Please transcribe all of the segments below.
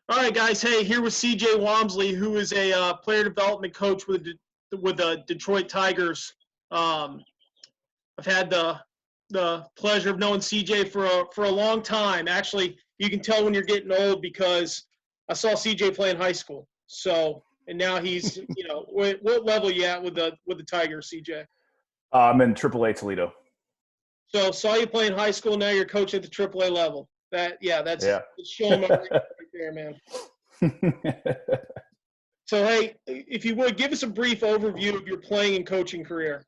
All right, guys. Hey, here with CJ Wamsley, who is a player development coach with the Detroit Tigers. Um, I've had the pleasure of knowing CJ for a long time. Actually, you can tell when you're getting old because I saw CJ play in high school. So, and now he's what level you at with the Tigers, CJ? I'm in AAA Toledo. So saw you play in high school. Now you're coaching at the AAA level. That's Yeah. showing my right there, man. So, hey, if you would, give us a brief overview of your playing and coaching career.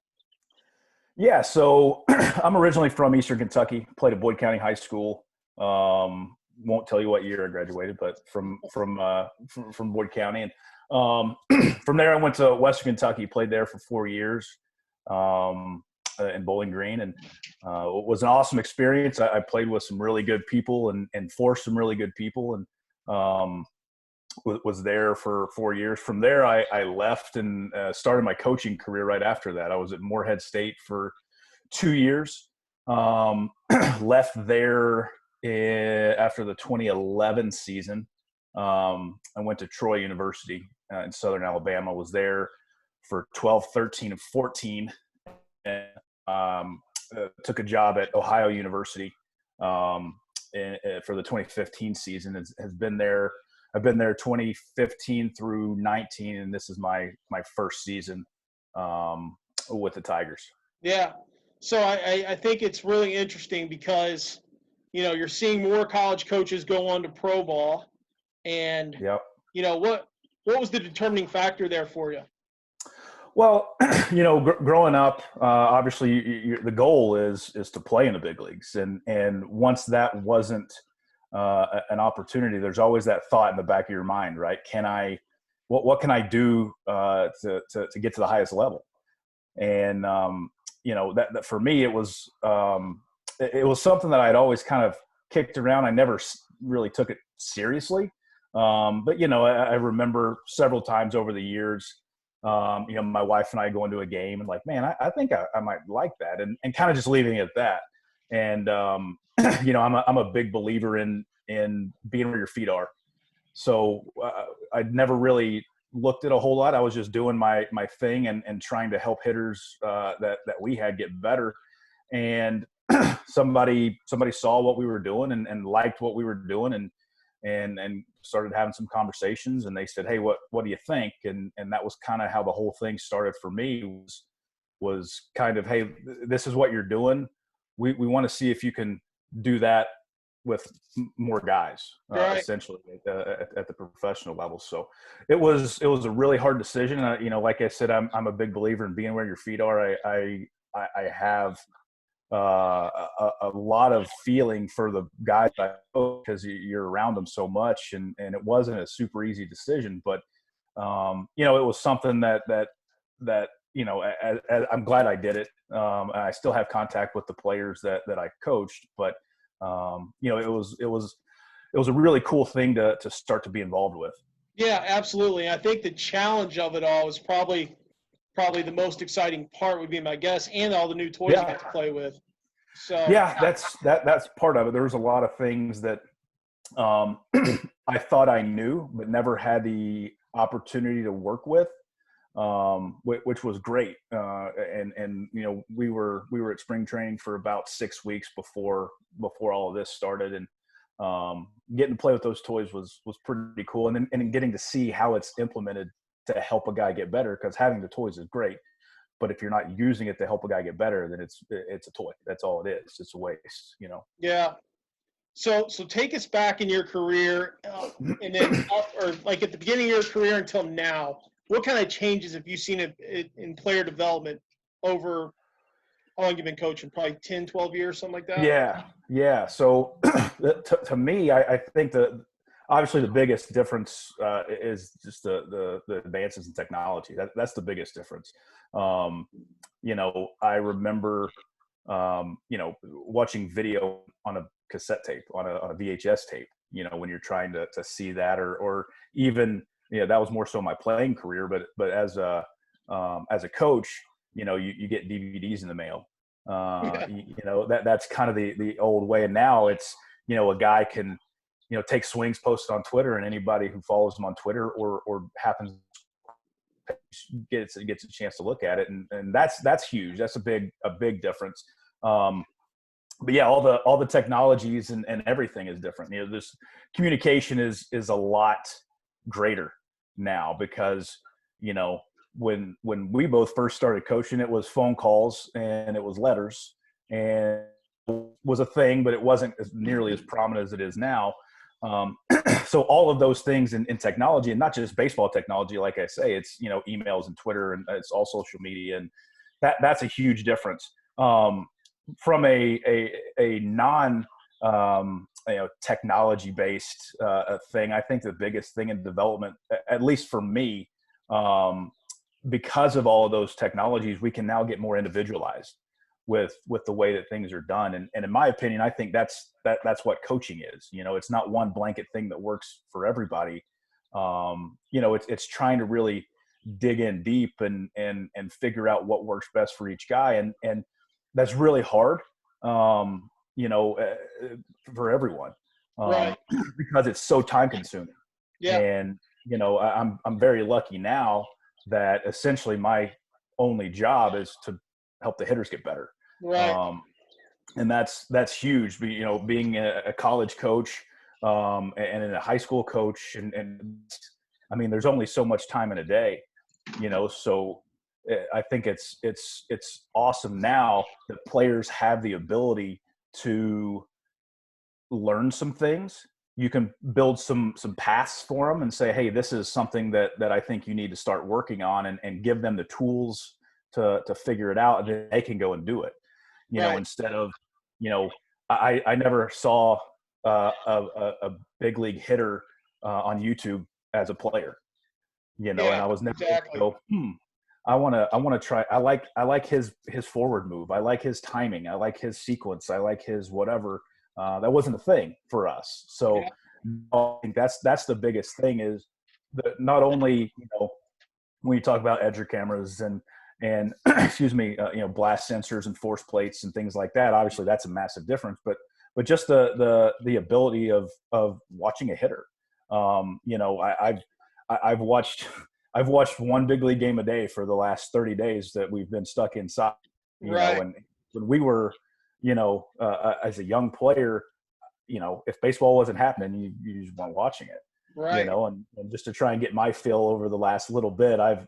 Yeah, so I'm originally from Eastern Kentucky. Played at Boyd County High School. Won't tell you what year I graduated, but from Boyd County, and from there I went to Western Kentucky. Played there for 4 years in Bowling Green, and it was an awesome experience. I played with some really good people and for some really good people, and was there for 4 years. From there, I left and started my coaching career right after that. I was at Morehead State for 2 years. Left there after the 2011 season. I went to Troy University in Southern Alabama. Was there for 12, 13, and 14. And took a job at Ohio University for the 2015 season. Has been there. I've been there 2015 through 19, and this is my first season with the Tigers. Yeah. So I think it's really interesting because, you're seeing more college coaches go on to pro ball. And, Yep. What was the determining factor there for you? Well, growing up, obviously the goal is to play in the big leagues. And once that wasn't an opportunity, there's always that thought in the back of your mind, right? What can I do to get to the highest level? And that for me, it was something that I'd always kind of kicked around. I never really took it seriously, but I remember several times over the years, my wife and I going to a game and like, man, I think I might like that, and kind of just leaving it at that. And I'm a big believer in being where your feet are. So I'd never really looked at a whole lot. I was just doing my thing and trying to help hitters that we had get better. And somebody saw what we were doing and liked what we were doing and started having some conversations, and they said, hey, what do you think? And that was kind of how the whole thing started for me, was kind of, hey, this is what you're doing. We want to see if you can do that with more guys, right. Essentially at the professional level. So it was a really hard decision. Like I said, I'm a big believer in being where your feet are. I have a lot of feeling for the guys I coach because you're around them so much, and it wasn't a super easy decision, but it was something that I'm glad I did it. I still have contact with the players that I coached, but it was a really cool thing to start to be involved with. Yeah, absolutely. I think the challenge of it all is probably the most exciting part, would be my guess, and all the new toys you get to play with. So yeah, that's part of it. There was a lot of things that I thought I knew, but never had the opportunity to work with, which was great. And we were at spring training for about 6 weeks before all of this started, and getting to play with those toys was pretty cool. And then getting to see how it's implemented to help a guy get better, because having the toys is great, but if you're not using it to help a guy get better, then it's a toy. That's all it is. It's a waste, Yeah. So take us back in your career, and then or like at the beginning of your career until now. What kind of changes have you seen in player development over how long you've been coaching? Probably 10, 12 years, something like that? Yeah. So to me, I think obviously the biggest difference is just the advances in technology. That's the biggest difference. I remember, watching video on a cassette tape, on a VHS tape, when you're trying to see that, or even, that was more so my playing career, but as a coach, you get DVDs in the mail. That's kind of the old way. And now it's, a guy can take swings posted on Twitter, and anybody who follows him on Twitter or happens gets a chance to look at it, and that's huge. That's a big difference. But yeah, all the technologies and everything is different. This communication is a lot greater now because when we both first started coaching, it was phone calls and it was letters, and it was a thing, but it wasn't as nearly as prominent as it is now. So all of those things in technology, and not just baseball technology, like I say, it's emails and Twitter, and it's all social media, and that's a huge difference. From a non technology based thing, I think the biggest thing in development, at least for me, because of all of those technologies, we can now get more individualized with the way that things are done. And in my opinion, I think that's what coaching is. It's not one blanket thing that works for everybody. It's trying to really dig in deep and figure out what works best for each guy. And that's really hard, for everyone, Right. because it's so time consuming. Yeah. And, I'm very lucky now that essentially my only job is to help the hitters get better. Right. And that's huge. Being a college coach, and a high school coach, and I mean, there's only so much time in a day, so I think it's awesome now that players have the ability to learn some things. You can build some paths for them and say, hey, this is something that I think you need to start working on, and give them the tools to figure it out, and then they can go and do it. Right. Instead of, I never saw a big league hitter on YouTube as a player, and I was never exactly. go, I want to try. I like his forward move. I like his timing. I like his sequence. I like his whatever. That wasn't a thing for us. So I think that's the biggest thing is that not only, when you talk about edger cameras and excuse me, blast sensors and force plates and things like that, obviously that's a massive difference, but just the ability of watching a hitter. I've watched one big league game a day for the last 30 days that we've been stuck inside, and when we were, as a young player, if baseball wasn't happening, you just weren't watching it. Right. And just to try and get my feel over the last little bit, I've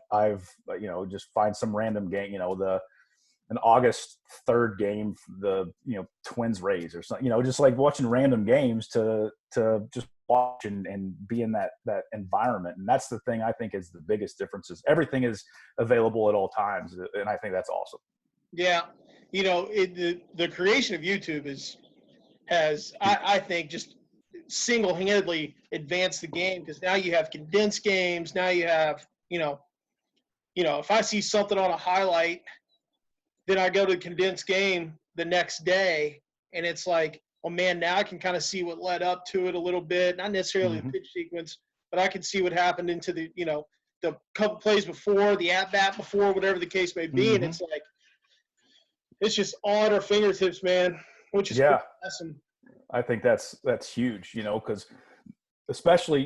just find some random game, an August 3rd game, the Twins Rays or something, just like watching random games to just watch and be in that environment. And that's the thing I think is the biggest difference is everything is available at all times, and I think that's awesome. Yeah, the creation of YouTube has I think just single-handedly advanced the game, because now you have condensed games. Now you have if I see something on a highlight, then I go to the condensed game the next day, and it's like, oh man, now I can kind of see what led up to it a little bit. Not necessarily the pitch sequence, but I can see what happened into the the couple plays before, the at bat before, whatever the case may be, and it's like it's just all at our fingertips, man, which is awesome. I think that's huge, because especially,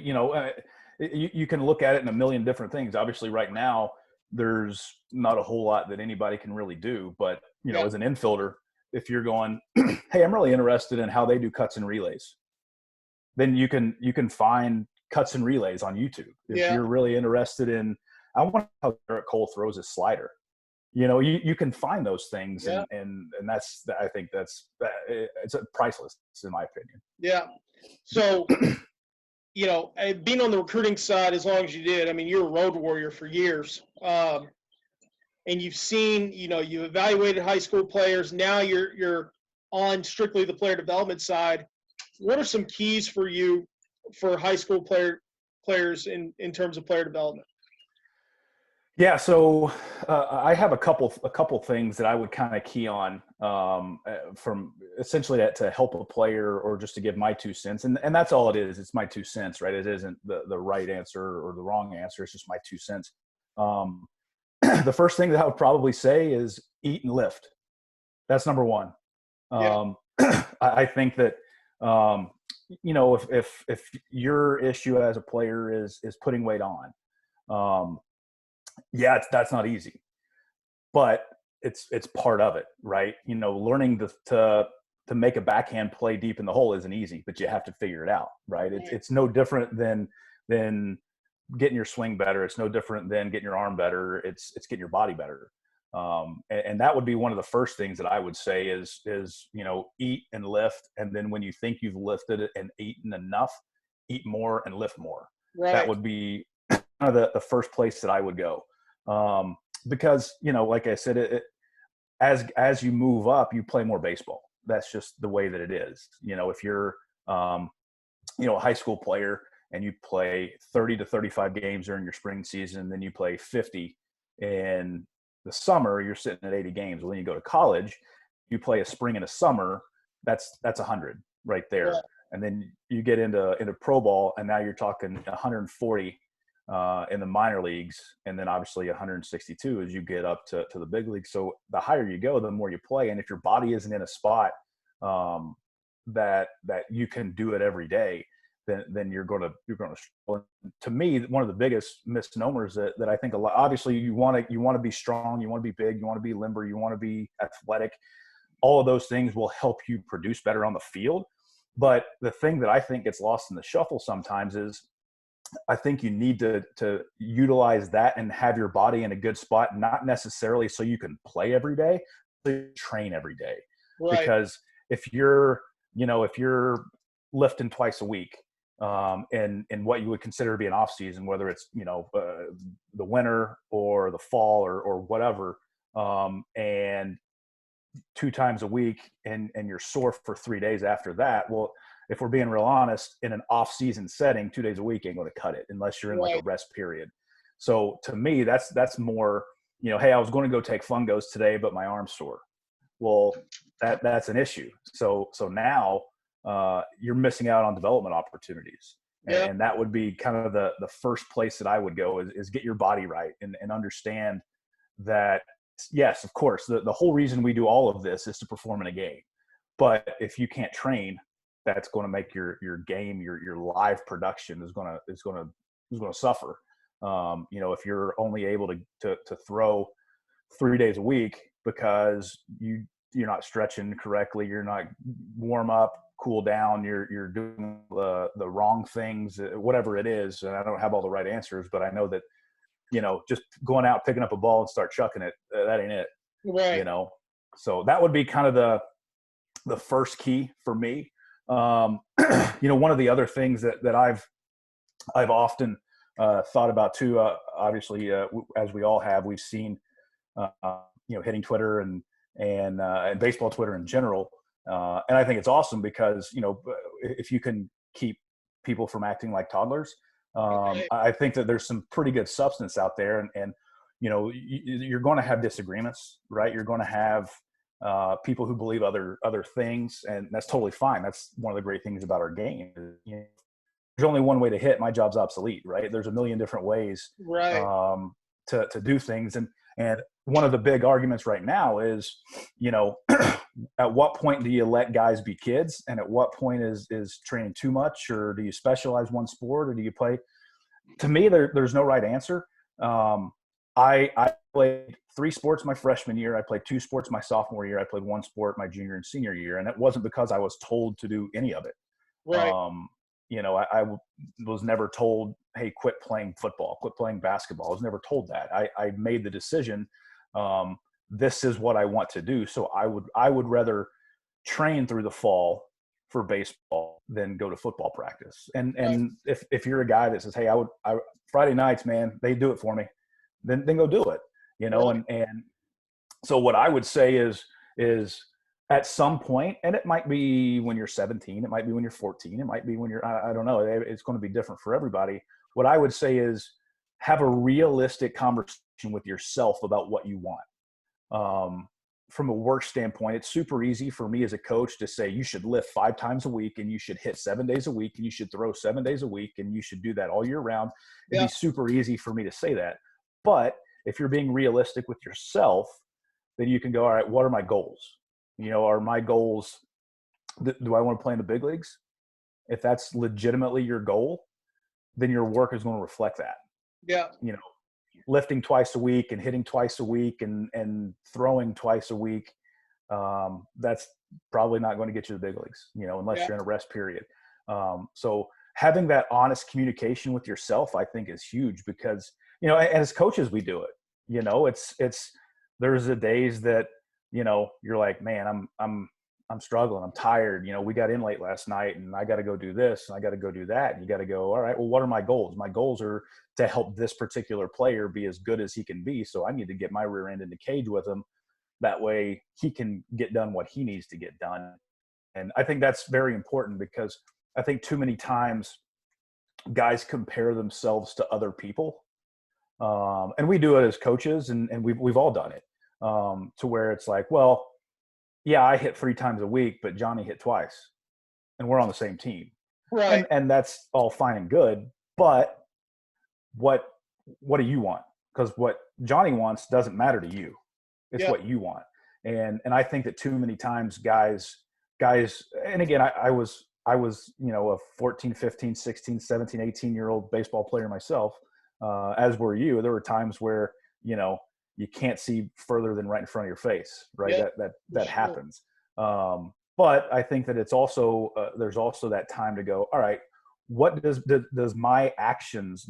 you can look at it in a million different things. Obviously right now there's not a whole lot that anybody can really do, but as an infielder, if you're going, hey, I'm really interested in how they do cuts and relays, then you can find cuts and relays on YouTube. If you're really interested in, I want how Garrett Cole throws his slider, you can find those things, and that's, I think it's priceless in my opinion. Yeah. So, being on the recruiting side as long as you did, I mean, you're a road warrior for years, and you've seen, you evaluated high school players. Now you're on strictly the player development side. What are some keys for you for high school players in terms of player development? Yeah, so I have a couple things that I would kind of key on from essentially to help a player or just to give my 2 cents, and that's all it is. It's my 2 cents, right? It isn't the right answer or the wrong answer. It's just my 2 cents. The first thing that I would probably say is eat and lift. That's number one. I think that if your issue as a player is putting weight on, that's not easy, but it's part of it, right? Learning to make a backhand play deep in the hole isn't easy, but you have to figure it out, right? It's no different than getting your swing better. It's no different than getting your arm better. It's getting your body better. And that would be one of the first things that I would say is eat and lift, and then when you think you've lifted it and eaten enough, eat more and lift more. Right. That would be kind of the first place that I would go, because like I said, as you move up, you play more baseball. That's just the way that it is. If you're a high school player and you play 30 to 35 games during your spring season, then you play 50 in the summer, you're sitting at 80 games. Well, then you go to college, you play a spring and a summer, that's 100 right there. Yeah. And then you get into pro ball, and now you're talking 140 in the minor leagues, and then obviously 162 as you get up to the big league. So the higher you go, the more you play. And if your body isn't in a spot that you can do it every day, then you're going to struggle. To me, one of the biggest misnomers that I think a lot, obviously you want to be strong, you want to be big, you want to be limber, you want to be athletic. All of those things will help you produce better on the field. But the thing that I think gets lost in the shuffle sometimes is I think you need to utilize that and have your body in a good spot, not necessarily so you can play every day, but you train every day. Right. Because if you're lifting twice a week, in what you would consider to be an off season, whether it's the winter or the fall or whatever, and 2 times a week, and you're sore for 3 days after that. Well, if we're being real honest, in an off season setting, 2 days a week ain't going to cut it unless you're in like a rest period. So to me, that's more, hey, I was going to go take fungos today, but my arm's sore. Well, that's an issue. So now you're missing out on development opportunities. Yeah. And that would be kind of the first place that I would go is get your body right and understand that, yes, of course, the whole reason we do all of this is to perform in a game. But if you can't train, that's going to make your game, your live production is going to suffer. If you're only able to throw 3 days a week because you're not stretching correctly, you're not warm up, cool down, you're doing the wrong things, whatever it is. And I don't have all the right answers, but I know that, just going out, picking up a ball and start chucking it, that ain't it. Right. So that would be kind of the first key for me. One of the other things that I've often thought about too, obviously, as we all have, we've seen, hitting Twitter and baseball Twitter in general. And I think it's awesome because, if you can keep people from acting like toddlers, I think that there's some pretty good substance out there, and you're going to have disagreements, right? You're going to have people who believe other things, and that's totally fine. That's one of the great things about our game. There's only one way to hit. My job's obsolete, right? There's a million different ways, right, to do things. And one of the big arguments right now is, at what point do you let guys be kids? And at what point is training too much? Or do you specialize one sport, or do you play? To me, there's no right answer. I played 3 sports my freshman year. I played 2 sports my sophomore year. I played 1 sport my junior and senior year. And it wasn't because I was told to do any of it. Right. I was never told, hey, quit playing football, quit playing basketball. I was never told that. I made the decision. This is what I want to do. So I would rather train through the fall for baseball than go to football practice. And if you're a guy that says, hey, I Friday nights, man, they do it for me, then go do it, Right. And so what I would say is at some point, and it might be when you're 17, it might be when you're 14, it might be when you're, I don't know, it's going to be different for everybody. What I would say is have a realistic conversation with yourself about what you want. From a work standpoint, it's super easy for me as a coach to say you should lift 5 times a week, and you should hit 7 days a week, and you should throw 7 days a week, and you should do that all year round. It'd be super easy for me to say that. But if you're being realistic with yourself, then you can go, all right, what are my goals? Are my goals, do I want to play in the big leagues? if that's legitimately your goal, then your work is going to reflect that. Yeah. You know, lifting twice a week and hitting twice a week and throwing twice a week, that's probably not going to get you the big leagues, you know, unless Yeah. you're in a rest period. So having that honest communication with yourself, I think, is huge because, you know, as coaches, we do it. You know, there's the days that, you know, you're like, man, I'm struggling. I'm tired. You know, we got in late last night and I got to go do this and I got to go do that. And you got to go, all right, well, what are my goals? My goals are to help this particular player be as good as he can be. So I need to get my rear end in the cage with him. That way he can get done what he needs to get done. And I think that's very important because I think too many times guys compare themselves to other people. And we do it as coaches and we've all done it, to where it's like, well, yeah, I hit 3 times a week, but Johnny hit twice and we're on the same team. Right. And that's all fine and good. But what do you want? Because what Johnny wants doesn't matter to you. It's Yep. what you want. And I think that too many times guys, and again, I was, you know, a 14, 15, 16, 17, 18-year-old baseball player myself, as were you. There were times where, you know, you can't see further than right in front of your face, right? Yep, That sure. happens. But I think that it's also, there's also that time to go, all right, what does do my actions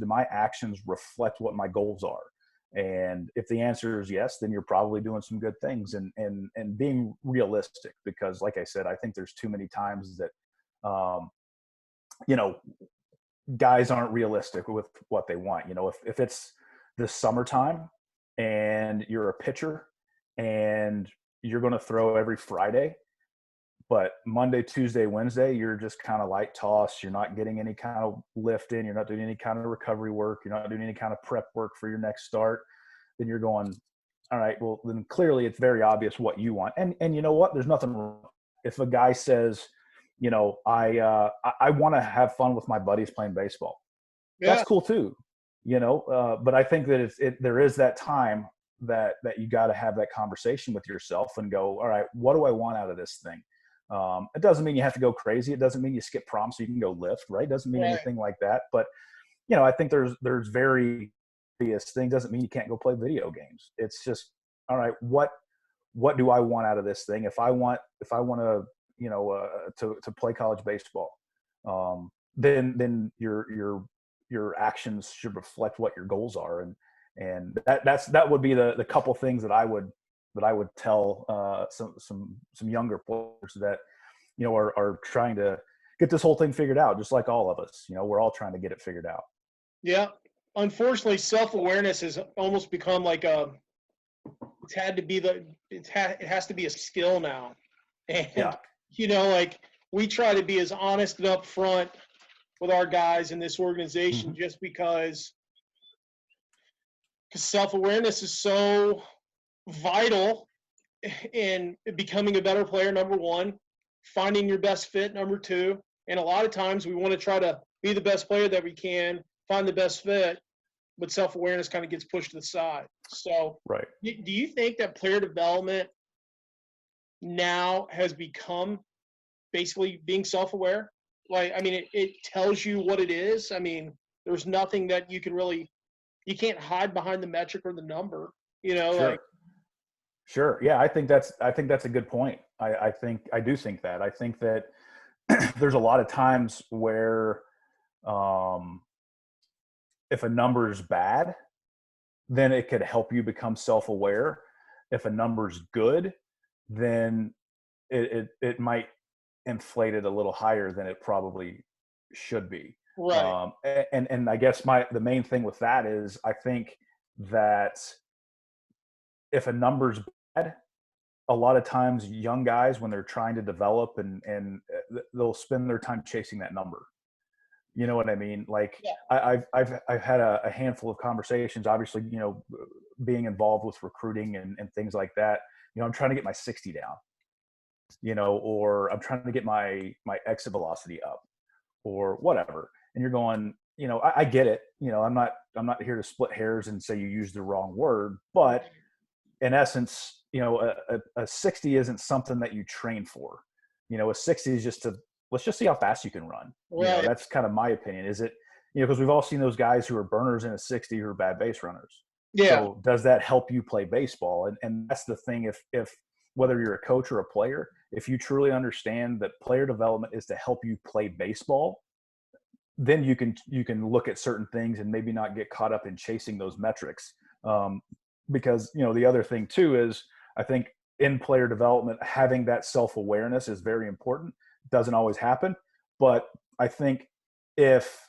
reflect what my goals are? And if the answer is yes, then you're probably doing some good things and being realistic, because like I said, I think there's too many times that, you know, guys aren't realistic with what they want. You know, if it's the summertime and you're a pitcher and you're going to throw every Friday, but Monday, Tuesday, Wednesday, you're just kind of light toss. You're not getting any kind of lift in. You're not doing any kind of recovery work. You're not doing any kind of prep work for your next start. Then you're going, all right, well, then clearly it's very obvious what you want. And you know what? There's nothing wrong. If a guy says, you know, I want to have fun with my buddies playing baseball, Yeah. that's cool too, you know. But I think that there is that time that you got to have that conversation with yourself and go, all right, what do I want out of this thing? It doesn't mean you have to go crazy. It doesn't mean you skip prom so you can go lift, right? It doesn't mean Right. anything like that. But, you know, I think there's very obvious thing. Doesn't mean you can't go play video games. It's just, all right, what do I want out of this thing? If I want to, you know, to play college baseball, then your actions should reflect what your goals are. And that would be the couple things that I would tell some younger players that, you know, are trying to get this whole thing figured out, just like all of us. You know, we're all trying to get it figured out. Yeah. Unfortunately, self-awareness has almost become like it has to be a skill now. And, Yeah. you know, like we try to be as honest and upfront with our guys in this organization, Mm-hmm. just because self-awareness is so vital in becoming a better player, number one, finding your best fit, number two. And a lot of times we want to try to be the best player that we can, find the best fit, but self-awareness kind of gets pushed to the side. So Right. do you think that player development now has become basically being self-aware? Like, I mean, it tells you what it is. I mean, there's nothing that you can't hide behind the metric or the number, you know, Sure. like. Sure. Yeah, I think that's a good point. I do think that. I think that there's a lot of times where, if a number is bad, then it could help you become self-aware. If a number's good, then it might inflate it a little higher than it probably should be. Right. And I guess the main thing with that is I think that if a number's bad, a lot of times young guys, when they're trying to develop and they'll spend their time chasing that number. You know what I mean? Like Yeah. I've had a handful of conversations, obviously, you know, being involved with recruiting and things like that. You know, I'm trying to get my 60 down, you know, or I'm trying to get my exit velocity up or whatever. And you're going, you know, I get it. You know, I'm not here to split hairs and say you used the wrong word, but in essence, you know, a 60 isn't something that you train for. You know, a 60 is just let's just see how fast you can run. Right. That's kind of my opinion. Is it, because we've all seen those guys who are burners in a 60 who are bad base runners. Yeah. So does that help you play baseball? And that's the thing. If whether you're a coach or a player, if you truly understand that player development is to help you play baseball, then you can look at certain things and maybe not get caught up in chasing those metrics. Because, the other thing too is, I think in player development, having that self-awareness is very important. It doesn't always happen, but I think if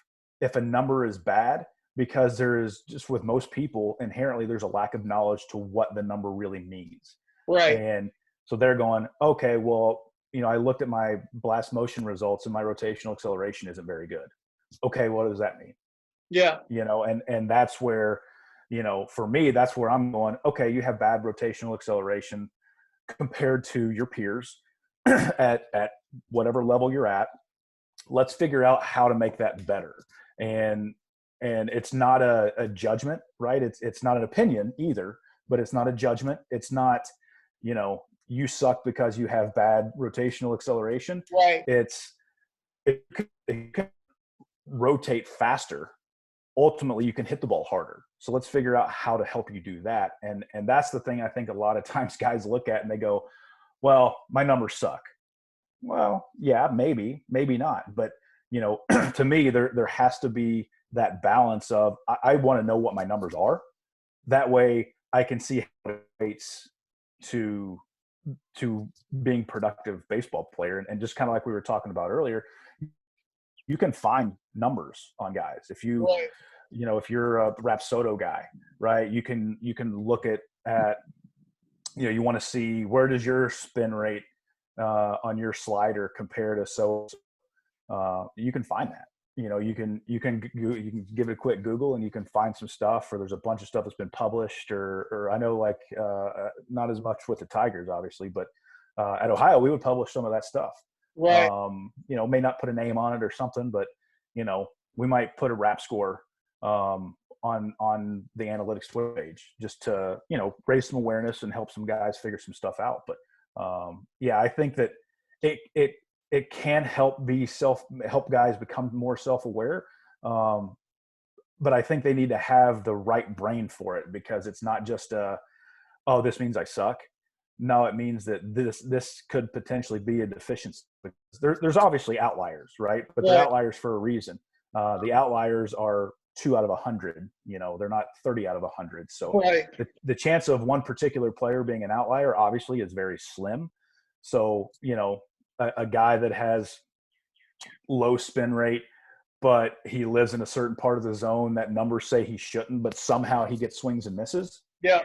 a number is bad, because there is just, with most people, inherently there's a lack of knowledge to what the number really means. Right. And so they're going, okay, well, I looked at my blast motion results and my rotational acceleration isn't very good. Okay, what does that mean? Yeah. And that's where, for me, that's where I'm going, okay, you have bad rotational acceleration compared to your peers at whatever level you're at. Let's figure out how to make that better. And it's not a judgment, right? It's not an opinion either, but it's not a judgment. It's not, you suck because you have bad rotational acceleration. Right. It can rotate faster. Ultimately, you can hit the ball harder. So let's figure out how to help you do that. And that's the thing I think a lot of times guys look at and they go, well, my numbers suck. Well, yeah, maybe not. But, to me, there has to be that balance of, I want to know what my numbers are. That way I can see how it relates to being productive baseball player. And just kind of like we were talking about earlier, you can find numbers on guys. If you, Right. If you're a Rapsodo guy, right, you can look at, you want to see, where does your spin rate on your slider compare to you can find that. You can give it a quick Google and you can find some stuff, or there's a bunch of stuff that's been published, or I know, like, not as much with the Tigers, obviously, but at Ohio, we would publish some of that stuff. Right. May not put a name on it or something, but, we might put a rap score on the analytics Twitter page just to, raise some awareness and help some guys figure some stuff out. But I think that it can help guys become more self-aware. But I think they need to have the right brain for it, because it's not just oh, this means I suck. No, it means that this could potentially be a deficiency. There's obviously outliers, right? But they're outliers for a reason. The outliers are 2 out of 100. They're not 30 out of 100. So the chance of one particular player being an outlier obviously is very slim. So, a guy that has low spin rate, but he lives in a certain part of the zone that numbers say he shouldn't, but somehow he gets swings and misses. Yeah.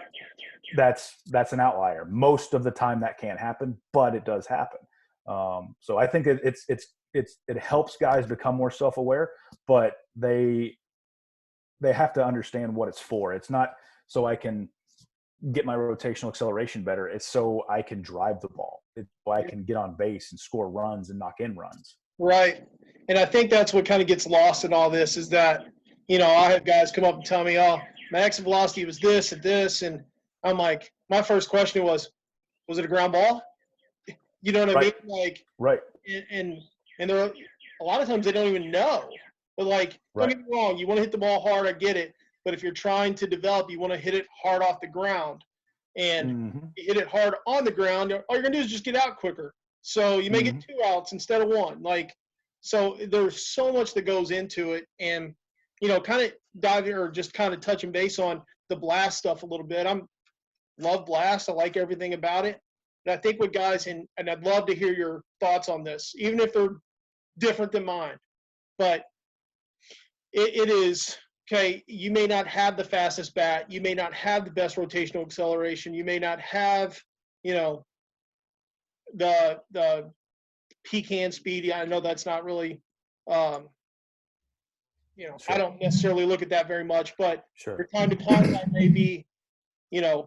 That's an outlier. Most of the time that can't happen, but it does happen. So I think it helps guys become more self-aware, but they have to understand what it's for. It's not so I can get my rotational acceleration better. It's so I can drive the ball. It's so I can get on base and score runs and knock in runs. Right. And I think that's what kind of gets lost in all this, is that, I have guys come up and tell me, oh, my exit velocity was this and this. And I'm like, my first question was it a ground ball? You know what I mean? Like, right. And there are, a lot of times they don't even know. But, like, don't get me wrong, you want to hit the ball hard, I get it. But if you're trying to develop, you want to hit it hard off the ground. And you hit it hard on the ground, all you're going to do is just get out quicker. So you may get 2 outs instead of 1. Like, so there's so much that goes into it. And, kind of diving, or just kind of touching base on the blast stuff a little bit. Love blast. I like everything about it. And I think what guys, and I'd love to hear your thoughts on this, even if they're different than mine. But it is, okay, you may not have the fastest bat. You may not have the best rotational acceleration. You may not have, the peak hand speed. I know that's not really, sure. I don't necessarily look at that very much, but your time to contact may be, a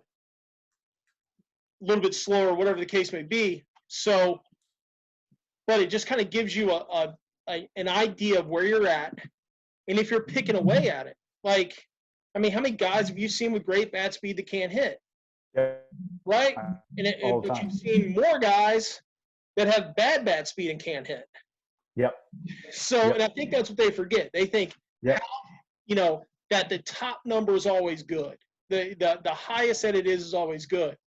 little bit slower, whatever the case may be. So, but it just kind of gives you an idea of where you're at, and if you're picking away at it. Like, I mean, how many guys have you seen with great bat speed that can't hit? Yeah. Right? But you've seen more guys that have bad bat speed and can't hit. Yep. So, and Yep. I think that's what they forget. They think, Yep. that the top number is always good. The highest that it is always good.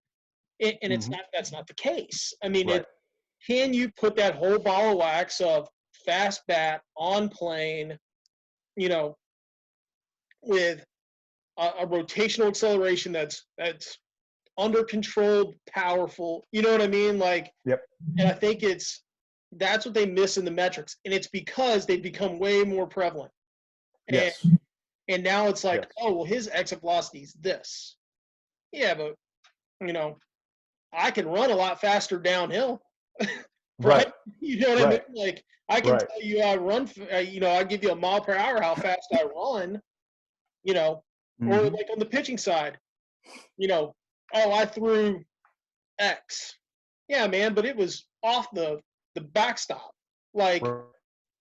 And it's Mm-hmm. not, that's not the case. I mean, Right. can you put that whole ball of wax of fast bat on plane, with a rotational acceleration that's under controlled, powerful. You know what I mean? Like, Yep. and I think that's what they miss in the metrics, and it's because they've become way more prevalent. And Yes. and now it's like, Yes. oh well, his exit velocity is this. Yeah, but I can run a lot faster downhill, right? Right. You know what I mean? Right. Like I can Right. tell you I run, I give you a mile per hour how fast I run, or Mm-hmm. like on the pitching side, oh I threw X. Yeah, man, but it was off the backstop. Like Right.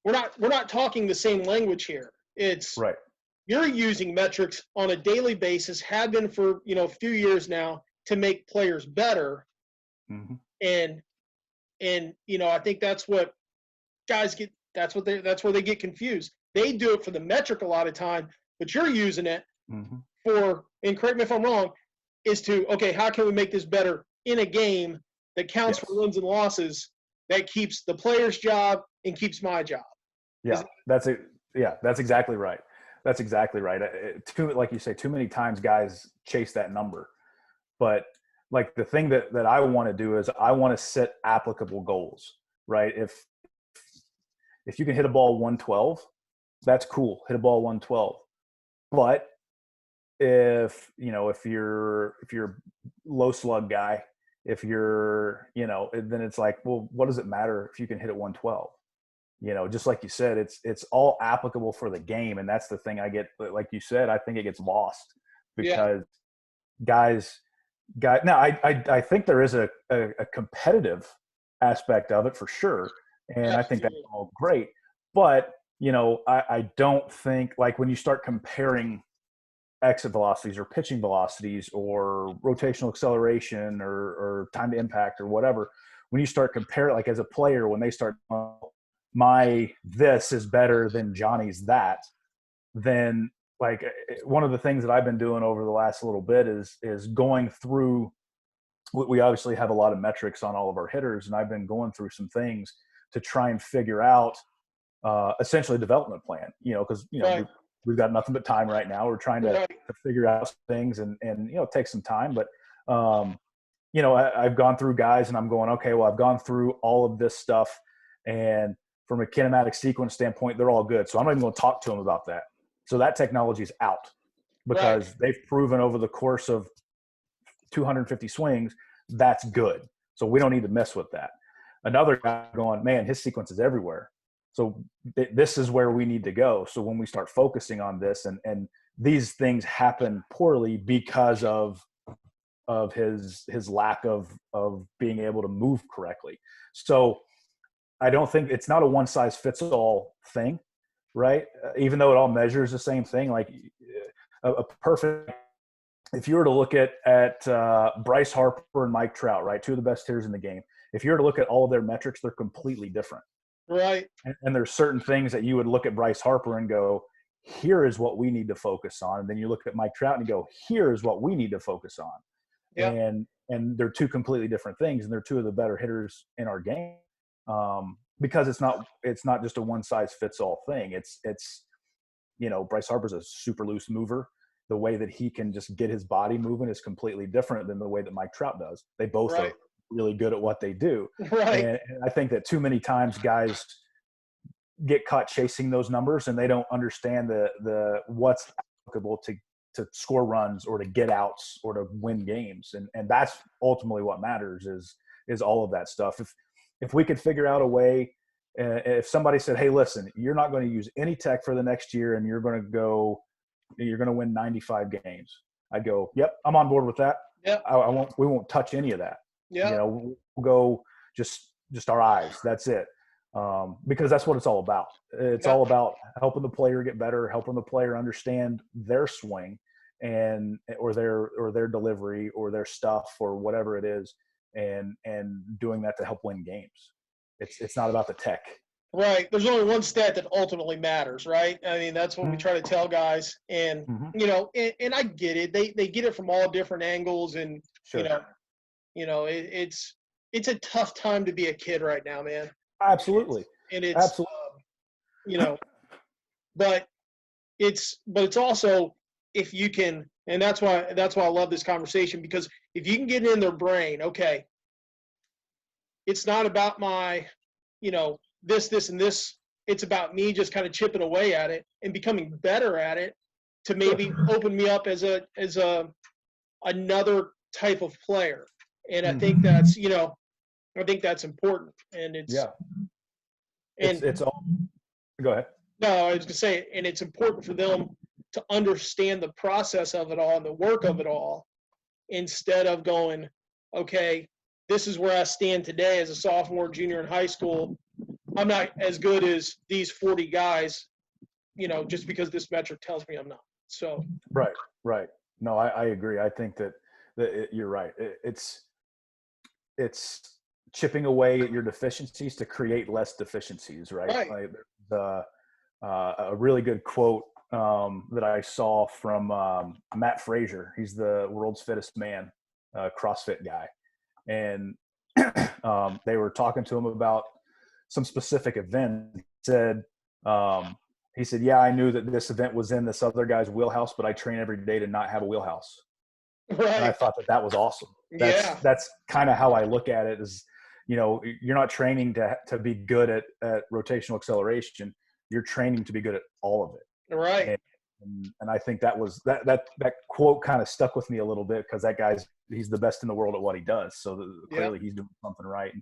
we're not talking the same language here. It's Right. you're using metrics on a daily basis, have been for a few years now to make players better, Mm-hmm. and I think that's what guys get. That's where they get confused. They do it for the metric a lot of time, but you're using it Mm-hmm. for, and correct me if I'm wrong, is to, okay, how can we make this better in a game that counts for Yes. wins and losses, that keeps the player's job and keeps my job. Yeah, that's it. Yeah, that's exactly right. That's exactly right. Like you say, too many times guys chase that number. But like the thing that I want to do is I want to set applicable goals, right? If you can hit a ball 112, that's cool. Hit a ball 112. But if you're low slug guy, if you're, then it's like, well, what does it matter if you can hit it 112? Just like you said, it's all applicable for the game. And that's the thing I get, like you said, I think it gets lost Yeah. because guys, now I think there is a competitive aspect of it for sure. And I think that's Absolutely. all great. But, I don't think, like, when you start comparing exit velocities or pitching velocities or rotational acceleration or time to impact or whatever, when you start comparing, like as a player, when they start, my this is better than Johnny's that, then like one of the things that I've been doing over the last little bit is going through, we obviously have a lot of metrics on all of our hitters, and I've been going through some things to try and figure out essentially a development plan, because Right. we've got nothing but time right now. We're trying to Right. figure out things and take some time, but I've gone through guys and I'm going, okay, well, I've gone through all of this stuff, and from a kinematic sequence standpoint, they're all good. So I'm not even going to talk to them about that. So that technology is out Right. because they've proven over the course of 250 swings, that's good. So we don't need to mess with that. Another guy going, man, his sequence is everywhere. So this is where we need to go. So when we start focusing on this, and these things happen poorly because of his lack of being able to move correctly. So I don't think it's not a one size fits all thing, right? Even though it all measures the same thing, like a perfect. If you were to look at Bryce Harper and Mike Trout, right, two of the best hitters in the game, if you were to look at all of their metrics, they're completely different. Right. And there's certain things that you would look at Bryce Harper and go, here is what we need to focus on. And then you look at Mike Trout and you go, here is what we need to focus on. Yeah. And they're two completely different things, and they're two of the better hitters in our game, because it's not just a one size fits all thing. It's Bryce Harper's a super loose mover. The way that he can just get his body moving is completely different than the way that Mike Trout does. They both Right. are really good at what they do. Right. And I think that too many times guys get caught chasing those numbers and they don't understand the what's applicable to score runs or to get outs or to win games. And that's ultimately what matters is all of that stuff. If we could figure out a way, if somebody said, hey, listen, you're not going to use any tech for the next year and you're going to win 95 games, I'd go, yep, I'm on board with that. Yep. We won't touch any of that. Yeah. We'll go just our eyes. That's it. Because that's what it's all about. It's all about helping the player get better, helping the player understand their swing or their delivery or their stuff or whatever it is, and doing that to help win games. It's not about the tech. Right. There's only one stat that ultimately matters, right? I mean, that's what we try to tell guys. And, Mhm. and I get it. They get it from all different angles. And, you Sure. know, it's a tough time to be a kid right now, man. Absolutely. And it's, Absolutely. you know, but it's also, if you can, and that's why I love this conversation, because if you can get in their brain, okay, it's not about my, this, and this. It's about me just kind of chipping away at it and becoming better at it to Sure. maybe open me up as a another type of player. And I think Mhm. that's important. And Yeah. and It's all. Go ahead. no, I was gonna say, and it's important for them to understand the process of it all and the work of it all, instead of going, okay, this is where I stand today as a sophomore, junior in high school. I'm not as good as these 40 guys, just because this metric tells me I'm not. So, Right. Right. No, I agree. I think that you're right. It's chipping away at your deficiencies to create less deficiencies. Right. right. Like the a really good quote that I saw from Matt Frazier. He's the world's fittest man, CrossFit guy, and they were talking to him about some specific event. Said he said, "Yeah, I knew that this event was in this other guy's wheelhouse, but I train every day to not have a wheelhouse." And I Right. thought that was awesome. Yeah. That's kind of how I look at it. Is you're not training to be good at rotational acceleration. You're training to be good at all of it. Right. And I think that quote kind of stuck with me a little bit, because he's the best in the world at what he does. So Yeah. clearly he's doing something right.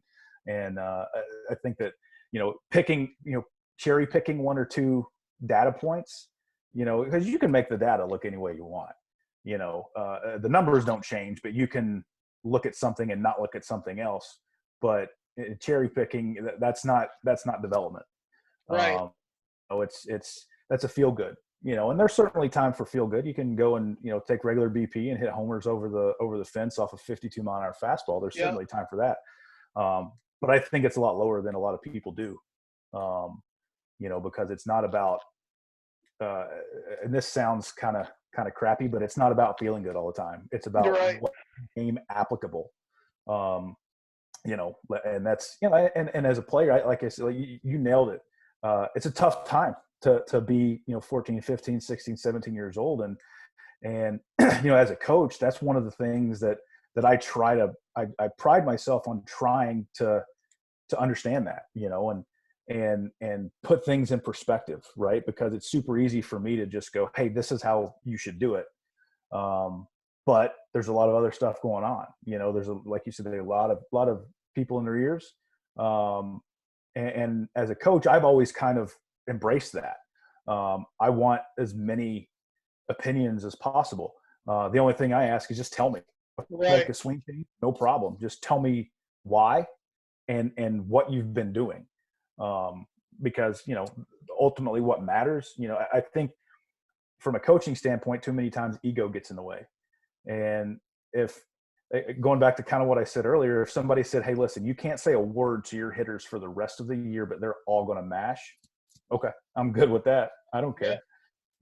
And I think that, cherry picking one or two data points, because you can make the data look any way you want. The numbers don't change, but you can look at something and not look at something else. But cherry picking, that's not development. Right. That's a feel good, and there's certainly time for feel good. You can go and, take regular BP and hit homers over the fence off a 52-mile-an-hour fastball. There's Yeah. certainly time for that. But I think it's a lot lower than a lot of people do, because it's not about, and this sounds kind of crappy, but it's not about feeling good all the time. It's You're about right. what game applicable. Um, and that's, and as a player, like I said, like you nailed it. It's a tough time to be, 14, 15, 16, 17 years old. And as a coach, that's one of the things that I pride myself on trying to understand that, and put things in perspective, right? Because it's super easy for me to just go, hey, this is how you should do it. But there's a lot of other stuff going on. Like you said, there's a lot of people in their ears. And as a coach, I've always kind of embraced that. I want as many opinions as possible. The only thing I ask is just tell me. Make Right. a swing change, no problem. Just tell me why and what you've been doing. Because ultimately what matters. I think from a coaching standpoint, too many times ego gets in the way. And if going back to kind of what I said earlier, if somebody said, hey, listen, you can't say a word to your hitters for the rest of the year, but they're all going to mash. Okay. I'm good with that. I don't Yeah.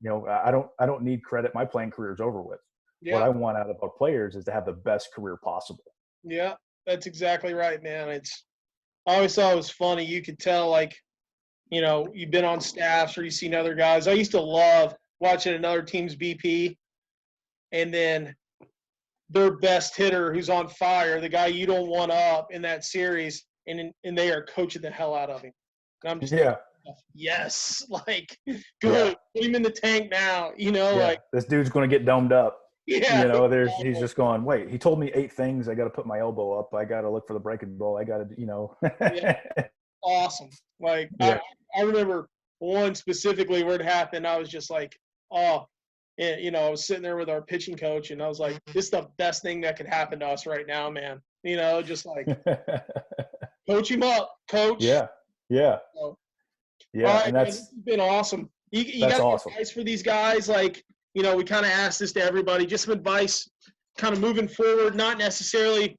care. I don't need credit. My playing career is over with. What Yeah. I want out of our players is to have the best career possible. Yeah. That's exactly right, man. I always thought it was funny. You could tell, like, you've been on staffs or you've seen other guys. I used to love watching another team's BP, and then their best hitter who's on fire, the guy you don't want up in that series, and they are coaching the hell out of him. And I'm just thinking, Yeah. yes, like, Yeah. good. Put him in the tank now, Yeah. like, This dude's going to get domed up. yeah. He's just going, wait, he told me 8 things. I got to put my elbow up. I got to look for the breaking ball. I got Yeah, to, awesome. Like, yeah. I remember one specifically where it happened. I was just like, oh, and, I was sitting there with our pitching coach, and I was like, this is the best thing that could happen to us right now, man. Just like, coach him up, coach. Yeah. Yeah. So, all Yeah. right, And man, this has been awesome. You that's got any awesome. advice for these guys? Like, we kind of asked this to everybody, just some advice kind of moving forward, not necessarily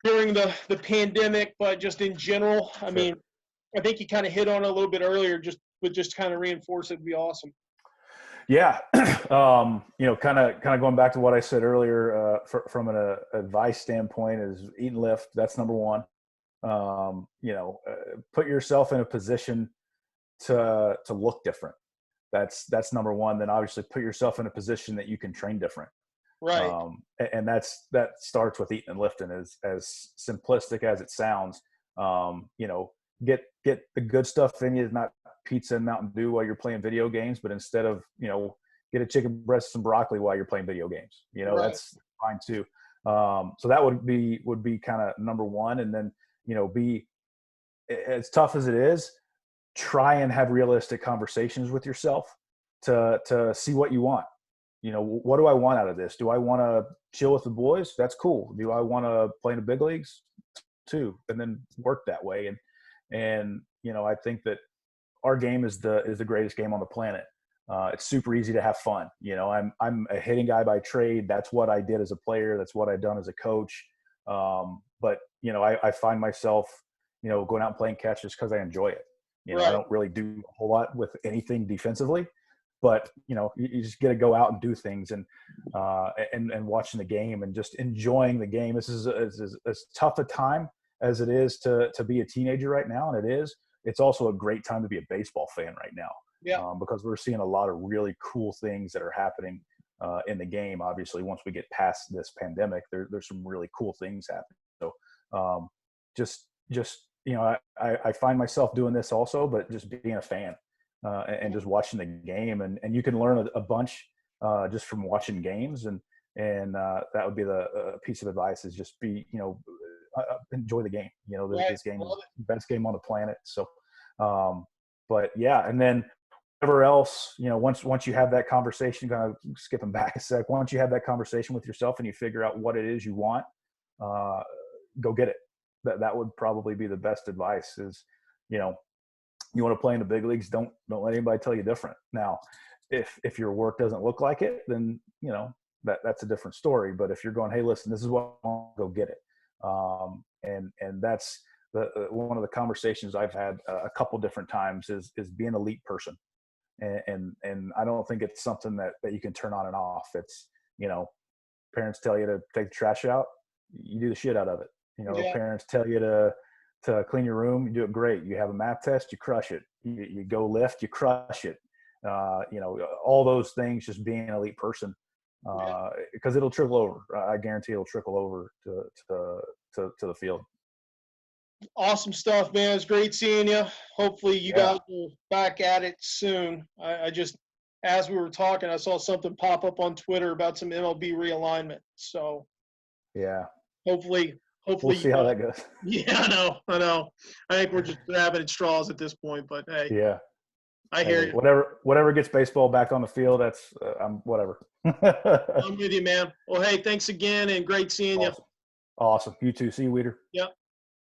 during the pandemic, but just in general. I Sure. mean, I think you kind of hit on it a little bit earlier, just kind of reinforce it would be awesome. Yeah. Kind of going back to what I said earlier, from an advice standpoint is eat and lift. That's number one. Put yourself in a position to look different. That's number one. Then obviously put yourself in a position that you can train different. Right. And that starts with eating and lifting, as simplistic as it sounds. Get the good stuff in you, not pizza and Mountain Dew while you're playing video games, but instead of, get a chicken breast and some broccoli while you're playing video games. Right. That's fine too. So that would be kind of number one. And then, be as tough as it is, try and have realistic conversations with yourself to see what you want. What do I want out of this? Do I want to chill with the boys? That's cool. Do I want to play in the big leagues too? And then work that way. And I think that our game is the greatest game on the planet. It's super easy to have fun. I'm a hitting guy by trade. That's what I did as a player. That's what I've done as a coach. But I find myself, going out and playing catch just because I enjoy it. Right. I don't really do a whole lot with anything defensively, but you just get to go out and do things and watching the game and just enjoying the game. This is as tough a time as it is to be a teenager right now, and it is. It's also a great time to be a baseball fan right now. Yeah. Because we're seeing a lot of really cool things that are happening in the game. Obviously, once we get past this pandemic, there's some really cool things happening. So I find myself doing this also, but just being a fan and just watching the game, and you can learn a bunch just from watching games, and that would be the piece of advice is just enjoy the game. Right. This game is the best game on the planet. So, but yeah, and then whatever else, once you have that conversation, kind of skipping back a sec, once you have that conversation with yourself and you figure out what it is you want, go get it. That would probably be the best advice is, you want to play in the big leagues, don't let anybody tell you different. Now, if your work doesn't look like it, then, that's a different story. But if you're going, hey, listen, this is what I want, go get it. And that's one of the conversations I've had a couple different times is be an elite person. And I don't think it's something that you can turn on and off. It's, parents tell you to take the trash out, you do the shit out of it. Yeah. Parents tell you to clean your room, you do it great. You have a math test, you crush it. You go lift, you crush it. All those things, just being an elite person, because it'll trickle over. I guarantee it'll trickle over to the field. Awesome stuff, man. It's great seeing you. Hopefully you guys are back at it soon. I just, as we were talking, I saw something pop up on Twitter about some MLB realignment. So yeah, hopefully we'll see how that goes. Yeah, I know. I think we're just grabbing at straws at this point, but hey. Yeah. I hear you. Whatever gets baseball back on the field, that's whatever. I'm with you, man. Well, hey, thanks again, and great seeing you. Awesome. You too. See you, Weeder. Yep.